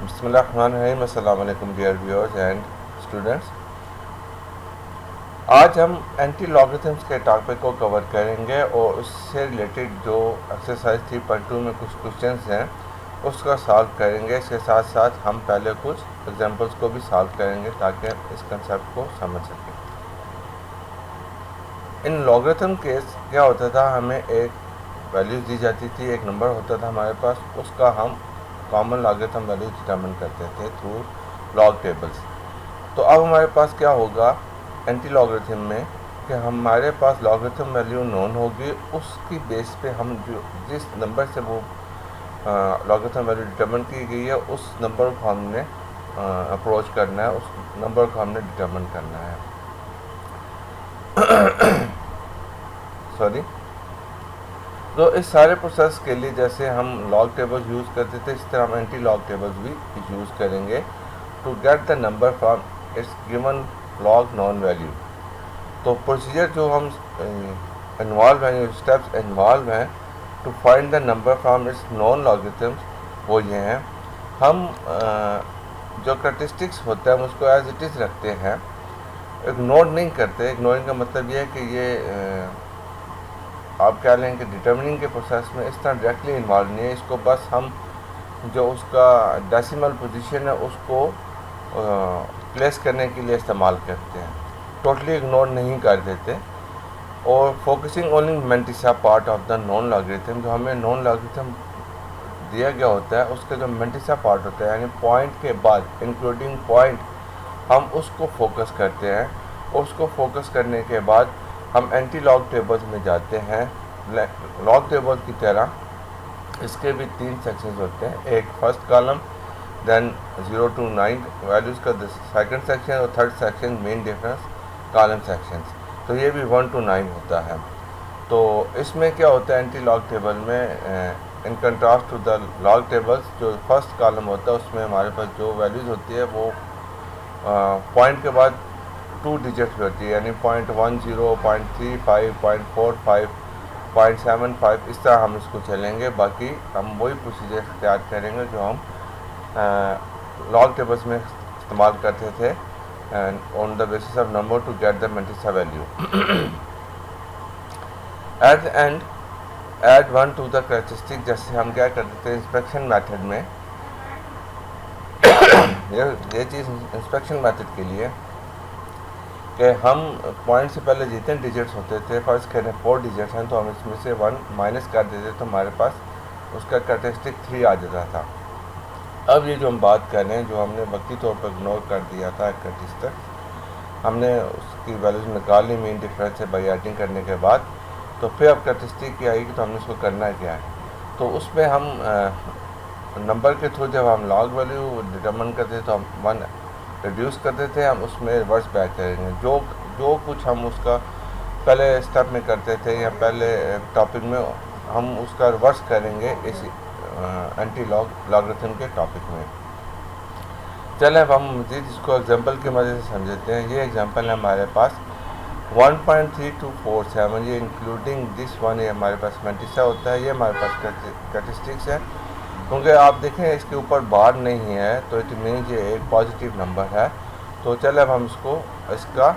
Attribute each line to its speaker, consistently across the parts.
Speaker 1: बिस्मिल्लाहिर्रहमानिर्रहीम। अस्सलाम वालेकुम डियर व्यूअर्स एंड स्टूडेंट्स। आज हम एंटी लॉगरिथम्स के टॉपिक को कवर करेंगे और उससे रिलेटेड जो एक्सरसाइज 3.2 में कुछ क्वेश्चंस हैं उसका सॉल्व करेंगे। इसके साथ साथ हम पहले कुछ एग्जांपल्स को भी सॉल्व करेंगे ताकि इस कंसेप्ट को समझ सकें। इन लॉगरिथम केस क्या होता था, हमें एक वैल्यूज दी जाती थी, एक नंबर होता था हमारे पास, उसका हम कॉमन लॉगरिथम वैल्यू डिटरमिन करते थे थ्रू लॉग टेबल्स। तो अब हमारे पास क्या होगा एंटी लॉगरिथम में कि हमारे पास लॉगरिथम वैल्यू नोन होगी, उसकी बेस पे हम जो जिस नंबर से वो लॉगरिथम वैल्यू डिटरमिन की गई है उस नंबर को हमने अप्रोच करना है, उस नंबर को हमने डिटरमिन करना है। सॉरी। तो इस सारे प्रोसेस के लिए जैसे हम लॉग टेबल्स यूज़ करते थे, इस तरह हम एंटी लॉग टेबल्स भी यूज़ करेंगे to get the number from its given log known value. तो प्रोसीजर जो हम इन्वॉल्व हैं, जो स्टेप्स इन्वॉल्व हैं to find the number from its known logarithms, वो ये हैं। हम जो कैरेक्टरिस्टिक्स होते हैं हम उसको एज इट इज़ रखते हैं, इग्नोर नहीं करते। इग्नोरिंग का मतलब ये है कि ये आप कह लें कि डिटर्मिनिंग के प्रोसेस में इस तरह डायरेक्टली इन्वॉल्व नहीं है। इसको बस हम जो उसका डेसिमल पोजीशन है उसको प्लेस करने के लिए इस्तेमाल करते हैं, टोटली इग्नोर नहीं कर देते। और focusing only mantissa part of the non logarithm, जो हमें नॉन लॉगरिथम दिया गया होता है उसका जो मेंटिसा पार्ट होता है, यानी पॉइंट के बाद इंक्लूडिंग पॉइंट, हम उसको फोकस करते हैं। और उसको फोकस करने के बाद हम एंटी लॉग टेबल्स में जाते हैं। लॉग टेबल की तरह इसके भी 3 सेक्शंस होते हैं, एक first column, then 0 to 9 values का सेकंड सेक्शन और third section main difference column sections. तो ये भी 1 to 9 होता है। तो इसमें क्या होता है एंटी लॉग टेबल में, in contrast to the log tables, जो फर्स्ट कॉलम होता है उसमें हमारे पास जो वैल्यूज़ होती है वो पॉइंट के बाद 2 डिजिट होती है, यानी 0.10, 0.35, 0.45, 0.75, इस तरह हम इसको चलेंगे। बाकी हम वही प्रोसीजर इख्तियार करेंगे जो हम लॉग टेबल्स में इस्तेमाल करते थे, and on the basis of number to get the mantissa value. At the end add 1 to the characteristic, जैसे हम क्या करते थे इंस्पेक्शन मेथड में। ये चीज़ इंस्पेक्शन मेथड के लिए कि हम पॉइंट से पहले जितने डिजिट्स होते थे, फर्स्ट करें 4 डिजिट्स हैं तो हम इसमें से 1 माइनस कर देते तो हमारे पास उसका कैरेक्टरिस्टिक 3 आ जाता था। अब ये जो हम बात कर रहे हैं, जो हमने वक्ती तौर पर इग्नोर कर दिया था कैरेक्टरिस्टिक, हमने उसकी वैल्यूज निकाली मीन डिफरेंस से बाई एडिंग करने के बाद। तो फिर अब कैरेक्टरिस्टिक की आएगी तो हमने उसको करना क्या है, तो उसमें हम नंबर के थ्रू जब हम लॉग वैल्यू डिटरमिन करते थे तो हम 1 रिड्यूस करते थे, हम उसमें रिवर्स बैक करेंगे। जो कुछ हम उसका पहले स्टेप में करते थे या पहले टॉपिक में, हम उसका रिवर्स करेंगे इस एंटी लॉगरिथम के टॉपिक में। चले अब हम मज़ीद इसको एग्जांपल की मदद से समझते हैं। ये एग्जांपल है हमारे पास 1.3247, ये इंक्लूडिंग दिस वन, ये हमारे पास मेंटिसा होता है, ये हमारे पास कैरेक्टरिस्टिक्स है। क्योंकि आप देखें इसके ऊपर बार नहीं है तो इट मीन ये एक पॉजिटिव नंबर है। तो चले अब हम इसका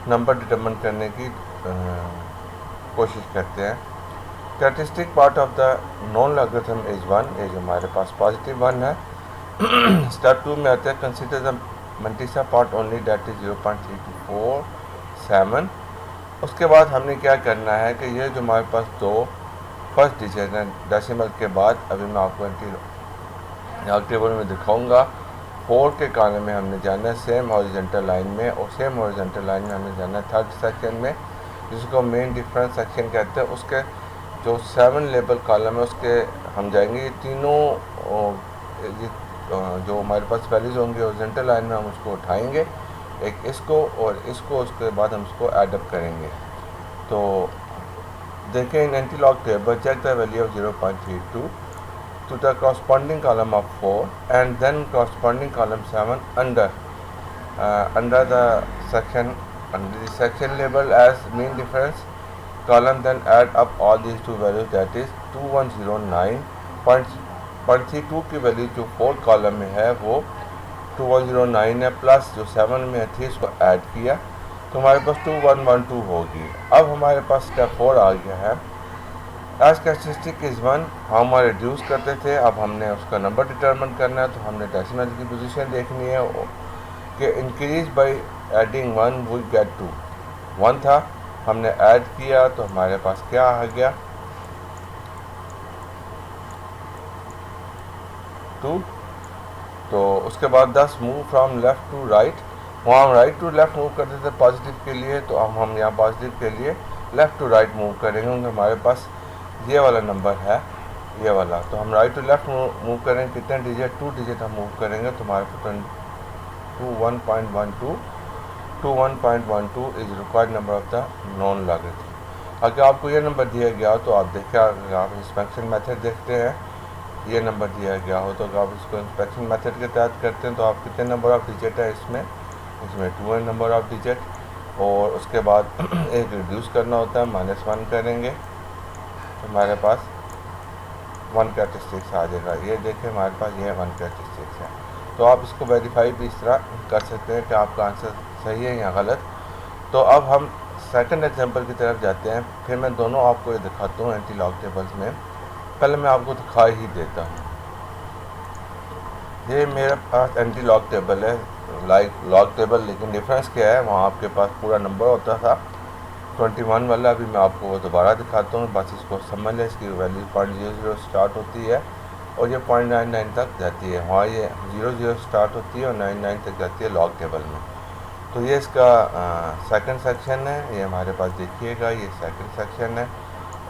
Speaker 1: नंबर डिटरमिन करने की कोशिश करते हैं। Characteristic part of the non logarithm is 1, ये जो हमारे पास पॉजिटिव 1 है। स्टेप 2 में आते हैं consider the mantissa part only, that is 0.3247। उसके बाद हमने क्या करना है कि ये जो हमारे पास 2 फर्स्ट डिजिट हैं डेसिमल के बाद, अभी मैं आपको एंटी लॉग टेबल में दिखाऊंगा। 4 के कॉलम में हमने जाना है सेम हॉरिजॉन्टल लाइन में, और सेम हॉरिजॉन्टल लाइन में हमने जाना है थर्ड सेक्शन में, जिसको मेन डिफरेंस सेक्शन कहते हैं। उसके जो 7 लेबल कॉलम है उसके हम जाएंगे। ये तीनों जो हमारे पास वैल्यूज होंगे हॉरिजॉन्टल लाइन में हम उसको उठाएंगे, एक इसको और इसको, उसके बाद हम इसको एडअप करेंगे। तो देखें in anti log table, check the value of 0.32 to the corresponding column of 4 and then corresponding column 7 under the section label as mean difference column, then add up all these two values, that is 2109.0 0.32 की value जो 4 column में है वो 2109 है, plus जो 7 में थी इसको ऐड किया तो हमारे पास 2112 होगी। अब हमारे पास स्टेप 4 आ गया है। एज कैरेक्टरिस्टिक इज 1 हम रिड्यूस करते थे, अब हमने उसका नंबर डिटरमिन करना है, तो हमने डेसिमल की पोजीशन देखनी है कि increase by adding 1 we get 2। 1 था, हमने ऐड किया तो हमारे पास क्या आ गया 2। तो उसके बाद 10 move from left to right, वहाँ हम राइट टू लेफ़्ट मूव करते थे पॉजिटिव के लिए, तो अब हम यहाँ पॉजिटिव के लिए लेफ़्ट टू राइट मूव करेंगे क्योंकि हमारे पास ये वाला नंबर है, ये वाला। तो हम राइट टू लेफ़्ट मूव करेंगे, कितने डिजिट 2 डिजिट हम मूव करेंगे तो हमारे पास 2112 is required number of the non logarithm. अगर आपको ये नंबर दिया गया हो तो आप देखिए, अगर आप इंस्पेक्शन मेथड देखते हैं ये नंबर दिया गया हो तो अगर आप इसको इंस्पेक्शन मेथड के तहत करते हैं तो आप कितने नंबर ऑफ डिजिट है इसमें 2 है नंबर ऑफ डिजिट, और उसके बाद एक रिड्यूस करना होता है, -1 करेंगे तो हमारे पास 1 कैरेक्टरिस्टिक्स आ जाएगा। ये देखें हमारे पास ये 1 कैरेक्टरिस्टिक्स है। तो आप इसको वेरीफाई भी इस तरह कर सकते हैं कि आपका आंसर सही है या गलत। तो अब हम सेकंड एग्जांपल की तरफ जाते हैं, फिर मैं दोनों आपको ये दिखाता हूँ एंटी लॉग टेबल्स में। पहले मैं आपको दिखा ही देता हूँ। ये मेरे पास एंटी लॉग टेबल है, लाइक लॉग टेबल, लेकिन डिफरेंस क्या है, वहाँ आपके पास पूरा नंबर होता था 21 वाला। अभी मैं आपको वो दोबारा दिखाता हूँ, बस इसको समझ लें। इसकी वैल्यू 0.00 स्टार्ट होती है और ये 0.99 तक जाती है। वहाँ ये 00 स्टार्ट होती है और 99 तक जाती है लॉग टेबल में। तो ये इसका सेकंड सेक्शन है, ये हमारे पास देखिएगा, ये सेकंड सेक्शन है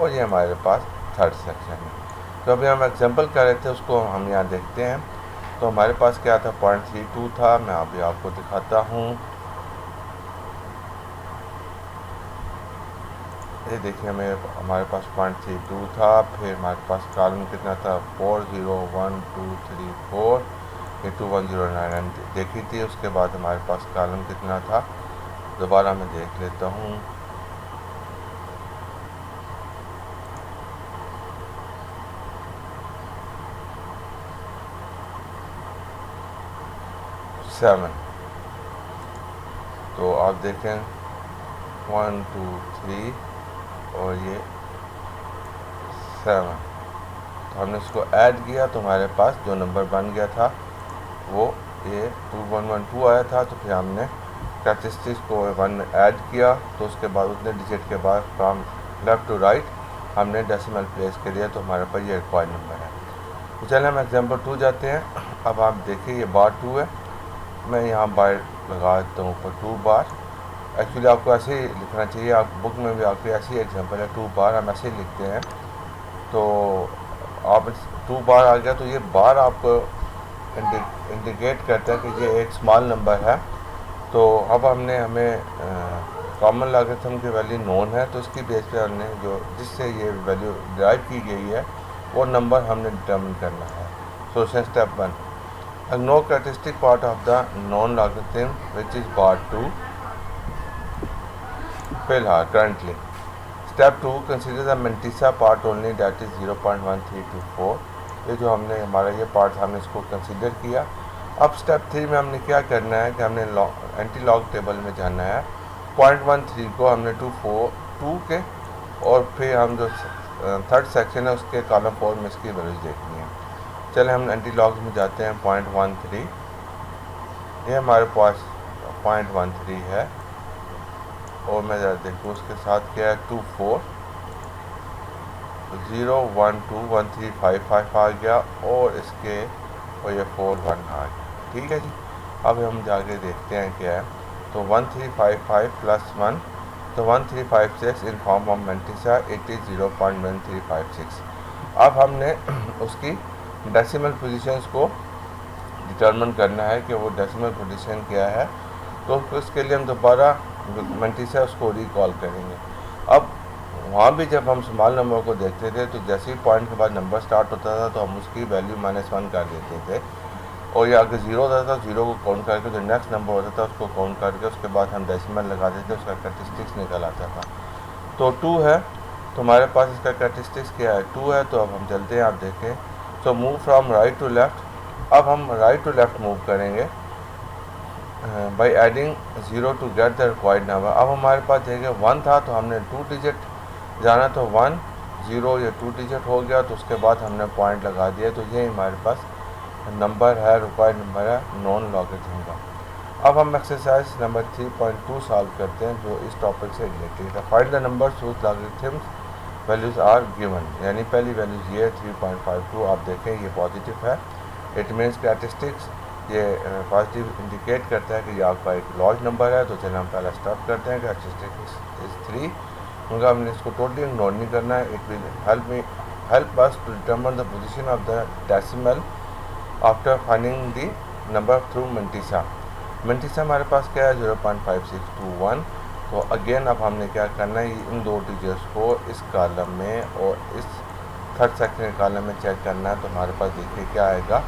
Speaker 1: और ये हमारे पास थर्ड सेक्शन है। तो अभी हम एग्जांपल कर रहे थे उसको हम यहाँ देखते हैं। तो हमारे पास क्या था 0.32 था, मैं अभी आपको दिखाता हूँ। ये देखिए हमारे पास 0.32 था, फिर हमारे पास कॉलम कितना था 4 0 1 2 3 4, ये 2109 देखी थी। उसके बाद हमारे पास कॉलम कितना था, दोबारा मैं देख लेता हूँ। सेवन। तो आप देखें 1 2 3 और ये 7। तो हमने इसको ऐड किया तो हमारे पास जो नंबर बन गया था वो ये 2112 आया था। तो फिर हमने कैरेक्टरिस्टिक्स को 1 में ऐड किया, तो उसके बाद उतने डिजिट के बाद फ्रॉम लेफ़्ट टू राइट हमने डेसिमल प्लेस कर दिया, तो हमारे पास ये रिक्वायर्ड नंबर है। तो चलिए हम एग्जांपल 2 जाते हैं। अब आप देखिए ये बार 2 है, मैं यहाँ बार लगा देता हूँ ऊपर 2 बार। एक्चुअली आपको ऐसे ही लिखना चाहिए, आप बुक में भी आपके ऐसे ही एग्जांपल है 2 बार, हम ऐसे ही लिखते हैं। तो आप 2 बार आ गया तो ये बार आपको इंडिकेट करता है कि ये एक स्मॉल नंबर है। तो अब हमें कॉमन लॉगरिथम की वैल्यू नोन है, तो इसकी बेस पे हमने जो जिससे ये वैल्यू डिराइव की गई है वो नंबर हमने डिटर्मिन करना है। Solution step 1, a no characteristic part of the non-logarithm which is bar 2 फिलहाल currently. Step 2, consider the mantissa part only, that is 0.1324। ये जो हमने हमारा ये पार्ट हमने इसको कंसिडर किया। अब स्टेप 3 में हमने क्या करना है कि हमने एंटी लॉग टेबल में जाना है। 0.13 को हमने 2 के और फिर हम जो थर्ड सेक्शन है उसके कॉलम 4 में इसकी वैल्यूज देखनी है। चले हम एंटी लॉग्स में जाते हैं। 0.13 ये हमारे पास 0.13 है और मैं ज़रा देखूँ उसके साथ क्या है 24 0 1 2 1 3 5 5 आ गया और इसके और ये 4 1 आ गया। ठीक है जी, अब हम जाके देखते हैं क्या है। तो 1355 प्लस 1 तो 1356 in form of mantissa it is 0.1356। अब हमने उसकी डेसिमल पोजीशंस को डिटरमिन करना है कि वो डेसिमल पोजीशन क्या है। तो उसके लिए हम दोबारा मेंटिसा उसको रिकॉल करेंगे। अब वहाँ भी जब हम स्मॉल नंबर को देखते थे तो जैसे ही पॉइंट के बाद नंबर स्टार्ट होता था तो हम उसकी वैल्यू -1 कर देते थे, और या अगर 0 होता था 0 को काउंट करके जो नेक्स्ट नंबर होता था उसको काउंट करके उसके बाद हम डेसिमल लगा देते थे, उसका कैरेक्टरिस्टिक्स निकल आता था। तो 2 है तो हमारे पास इसका कैरेक्टरिस्टिक्स क्या है 2 है। तो अब हम चलते हैं, आप देखें so move from right to left. अब हम राइट टू लेफ़्ट मूव करेंगे by adding 0 to get the required number. अब हमारे पास देखिए 1 था तो हमने 2 डिजिट जाना, तो 1 0 या 2 डिजिट हो गया, तो उसके बाद हमने पॉइंट लगा दिया, तो ये हमारे पास नंबर है, रिक्वायर्ड नंबर है नॉन लॉगरिथम का। अब हम एक्सरसाइज नंबर 3.2 सॉल्व करते हैं जो इस टॉपिक से रिलेटेड है। Find the numbers whose logarithms values are given, यानी पहली वैल्यूज़ ये 3.52। आप देखें ये पॉजिटिव है, इट मीन्स स्टैटिस्टिक्स ये पॉजिटिव इंडिकेट करता है कि ये आपका एक लॉर्ज नंबर है। तो चलिए हम पहला स्टार्ट करते हैं कि स्टैटिस्टिक्स इज़ 3, क्योंकि हमने इसको टोटली इग्नोर नहीं करना है। It will help us to determine the position of the decimal after finding the number through mantissa. Mantissa हमारे पास क्या है 0.5621। तो अगेन अब हमने क्या करना है, इन दो डिजिट्स को इस कॉलम में और इस थर्ड सेक्शन कॉलम में चेक करना है। तो हमारे पास देखिए क्या आएगा,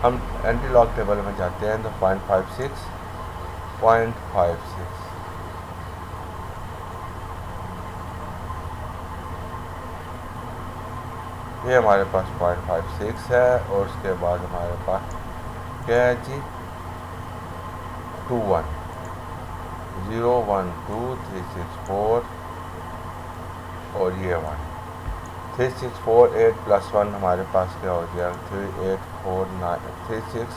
Speaker 1: हम एंटी लॉग टेबल में जाते हैं तो 0.56 ये हमारे पास 0.56 है, और उसके बाद हमारे पास क्या है जी 21 0 1 2 3 6 4 और ये 1 3 6 4 8 प्लस 1 हमारे पास क्या हो जाएगा 3 8 4 9 3 6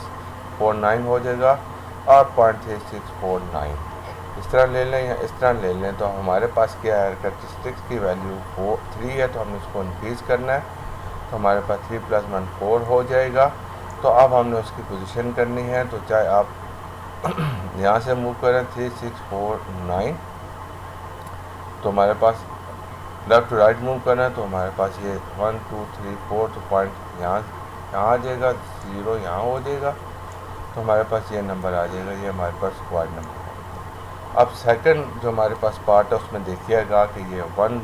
Speaker 1: 4 9 हो जाएगा, और 0.3649 इस तरह ले लें या इस तरह ले लें। तो हमारे पास क्या है, कैरेक्टरिस्टिक्स की वैल्यू 3 है, तो हमने इसको इंक्रीज़ करना है, तो हमारे पास 3 + 1 4 हो जाएगा। तो अब हमने उसकी पोजीशन करनी है, तो चाहे आप यहाँ से मूव करें 3 6 4 9, तो हमारे पास लेफ़्ट टू राइट मूव करना है, तो हमारे पास ये 1 2 3 4, तो पॉइंट यहाँ आ जाएगा, 0 यहाँ हो जाएगा, तो हमारे पास ये नंबर आ जाएगा, ये हमारे पास स्क्वायर नंबर है। अब सेकंड जो हमारे पास पार्ट है उसमें देखिएगा कि ये 1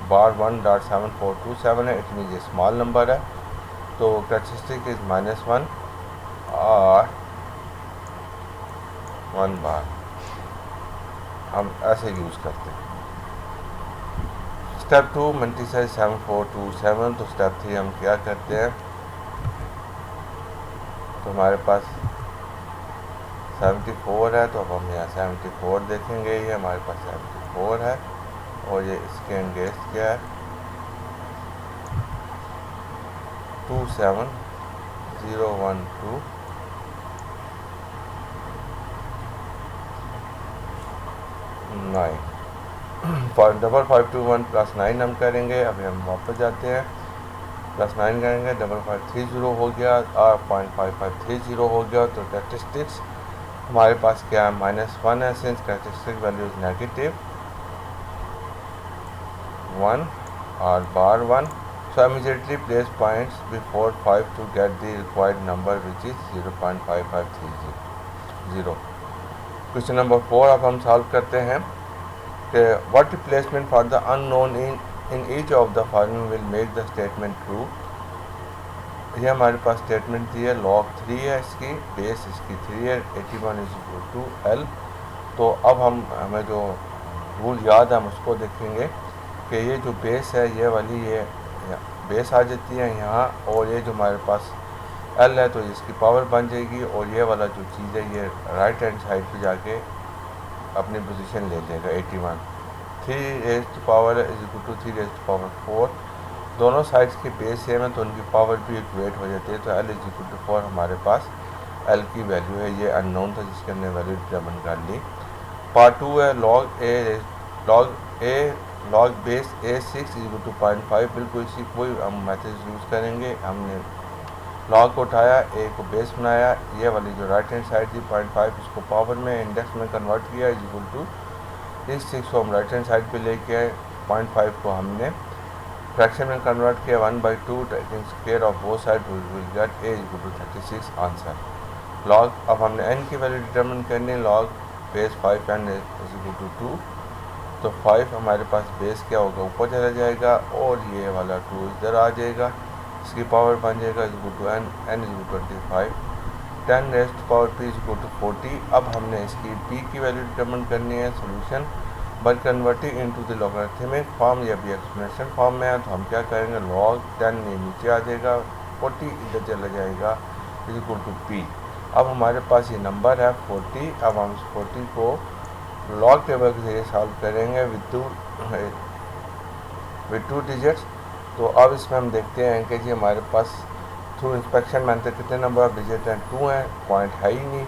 Speaker 1: बार 1.7427 है, इट मीन ये स्मॉल नंबर है, तो कैरेक्टरिस्टिक इज -1 और 1 बार हम ऐसे यूज़ करते हैं। स्टेप 2 मल्टीप्लाई 7427, तो स्टेप 3 हम क्या करते हैं, तो हमारे पास 74 है, तो अब हम यहाँ 74 देखेंगे, ये हमारे पास 74 है, और ये इसके अगेंस्ट क्या है 27012 9 5521 + 9 हम करेंगे। अभी हम वापस जाते हैं, +9 करेंगे, 5530 हो गया और 0.5530 हो गया। तो कैरेक्टरिस्टिक्स हमारे पास क्या है -1 है, सिंस कैरेक्टरिस्टिक वैल्यू इज -1 और बार 1, so immediately place points before 5 to get the required number which is 0.5530। Question number 4 अब हम सॉल्व करते हैं कि what replacement for the unknown in each of the following will make the statement true। ये हमारे पास statement दी है, log 3 है इसकी, बेस इसकी 3 है, 81 = L। तो अब हमें जो रूल याद है हम उसको देखेंगे कि ये जो बेस है ये वाली ये बेस आ जाती है यहाँ, और ये जो हमारे पास L है तो इसकी पावर बन जाएगी, और ये वाला जो चीज़ है ये राइट हैंड साइड पे जाके अपनी पोजीशन ले जाएगा 81। 3 = 3 = 4, दोनों साइड्स की बेस सेम है तो उनकी पावर भी इक्वेट हो जाती है। तो L = 4 हमारे पास L की वैल्यू है, ये अननोन था जिसके हमने वैल्यू डिटरमिन कर ली। पार्ट 2 है log बेस A6 = 0.5, बिल्कुल इसी कोई हम मेथड यूज़ करेंगे। हमने लॉग को उठाया, ए को बेस बनाया, ये वाली जो राइट हैंड साइड थी 0.5 इसको पावर में इंडेक्स में कन्वर्ट किया, इस 6 को हम राइट हैंड साइड पे लेके आए, 0.5 को हमने फ्रैक्शन में कन्वर्ट किया 1/2, taking square of both side will get A = 36 answer. Log अब हमने n की वैल्यू डिटरमिन करनी है, लॉग बेस 5n = 2, तो 5 हमारे पास बेस क्या होगा ऊपर चला जाएगा, और ये वाला 2 इधर आ जाएगा, इसकी पावर बन जाएगा n = 25, 10⁻p = 40। अब हमने इसकी p की वैल्यू डिटरमिन करनी है, solution by converting into the logarithmic form, या भी एक्सप्रेशन फॉर्म में है, तो हम क्या करेंगे log 10 ये नीचे आ जाएगा, 40 इधर चला जाएगा इज इक्वल टू पी। अब हमारे पास ये नंबर है 40। अब हम इस 40 को लॉग टेबल के जरिए सॉल्व करेंगे विद टू डिजिट्स। तो अब इसमें हम देखते हैं कि जी हमारे पास थ्रू इंस्पेक्शन मेथड कितने नंबर ऑफ डिजिट हैं, 2 हैं, पॉइंट है ही नहीं।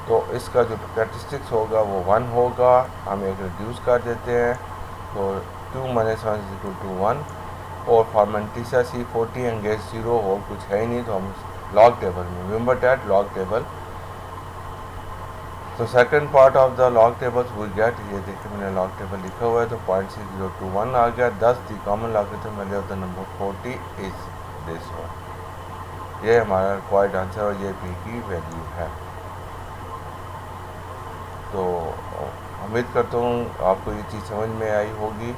Speaker 1: तो इसका जो स्टैटिस्टिक्स होगा वो 1 होगा। हम एक रिड्यूस कर देते हैं, तो 2 - 1 = 1। और फॉर्मेलिटी सी 40 एंड गेट 0 और कुछ है ही नहीं, तो हम लॉग टेबल में रिमेंबर दैट लॉग टेबल। तो second part of the log table we get, ये देखिए मैंने लॉग टेबल लिखा हुआ है, तो 0.6021 आ गया। 10 the common logarithm value of the number 40 is this one. ये हमारा रिक्वायर्ड आंसर और ये पी की वैल्यू है। तो उम्मीद करता हूँ आपको ये चीज़ समझ में आई होगी।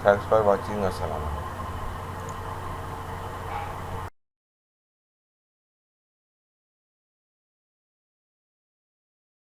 Speaker 1: Thanks for watching. अस्सलाम वालेकुम।